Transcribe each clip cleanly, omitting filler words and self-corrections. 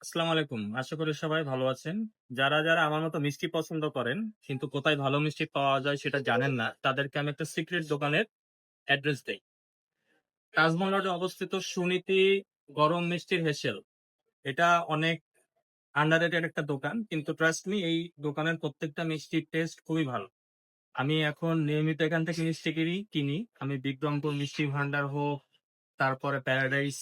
আসসালামু আলাইকুম। আশা করি সবাই ভালো আছেন। যারা আমার মতো মিষ্টি পছন্দ করেন, কিন্তু কোথায় ভালো মিষ্টি পাওয়া যায় সেটা জানেন না, তাদেরকে আমি একটা সিক্রেট দোকানের অ্যাড্রেস দেই। তাজমহল রোডে অবস্থিত সুনীতি গরম মিষ্টির হেসেল। এটা অনেক আন্ডাররেটেড একটা দোকান, কিন্তু ট্রাস্ট মি এই দোকানের প্রত্যেকটা মিষ্টির টেস্ট খুবই ভালো। আমি এখন নিয়মিত এখান থেকে মিষ্টি কিনি। আমি বিক্রমপুর মিষ্টি ভান্ডার হোক, তারপরে প্যারাডাইস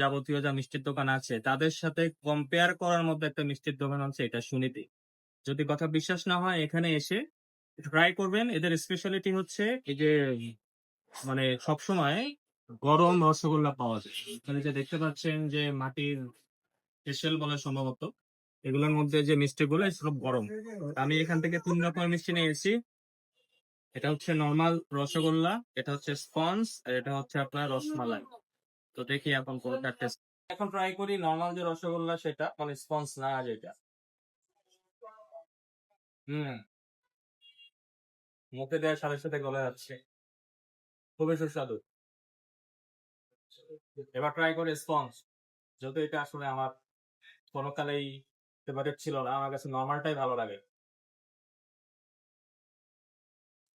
যাবতীয় যা মিষ্টির দোকান আছে, তাদের সাথে কম্পেয়ার করার মধ্যে একটা মিষ্টির দোকান হচ্ছে এটা সুনীতি। যদি কথা বিশ্বাস না হয় এখানে এসে ট্রাই করবেন। এদের স্পেশালিটি হচ্ছে এই যে সবসময় গরম রসগোল্লা পাওয়া যায়। এখানে যে দেখতে পাচ্ছেন যে মাটির স্পেশাল বলে সম্ভবত, এগুলোর মধ্যে যে মিষ্টিগুলো সব গরম। আমি এখান থেকে 3 রকমের মিষ্টি নিয়েছি। এটা হচ্ছে নর্মাল রসগোল্লা, এটা হচ্ছে স্পঞ্জ, আর এটা হচ্ছে আপনার রসমালাই। তো দেখি এখন কোনটা টেস্ট। এখন ট্রাই করি নর্মাল যে রসগোল্লা, সেটা মানে স্পঞ্জ না যেটা। হুম, মুখে দেওয়ার সাথে সাথে গলে যাচ্ছে, খুবই সুস্বাদু। এবার ট্রাই করি স্পঞ্জ। যেহেতু এটা আসলে আমার কোনোকালেই ফেভারিট ছিল না, আমার কাছে নর্মালটাই ভালো লাগে।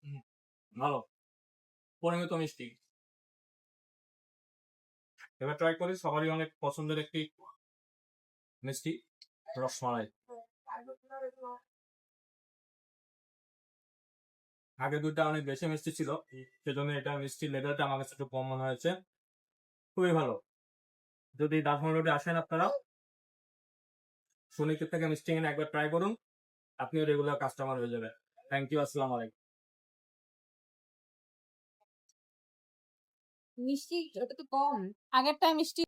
হুম, ভালো, পরিমিত মিষ্টি। এবার ট্রাই করি সবারই অনেক পছন্দের একটি মিষ্টি, রসমালাই। আগে দুইটা অনেক বেশি মিষ্টি ছিল, সেজন্য এটা মিষ্টি লেভেলটা আমার কাছে একটু কম মনে হয়েছে। খুবই ভালো। যদি দার্জিলিং রোডে আসেন আপনারা, সুনিকেত থেকে মিষ্টি কিনে একবার ট্রাই করুন, আপনিও রেগুলার কাস্টমার হয়ে যাবেন। থ্যাংক ইউ, আসসালামু আলাইকুম। মিষ্টি ওটা তো কম। আগেরটায় মিষ্টি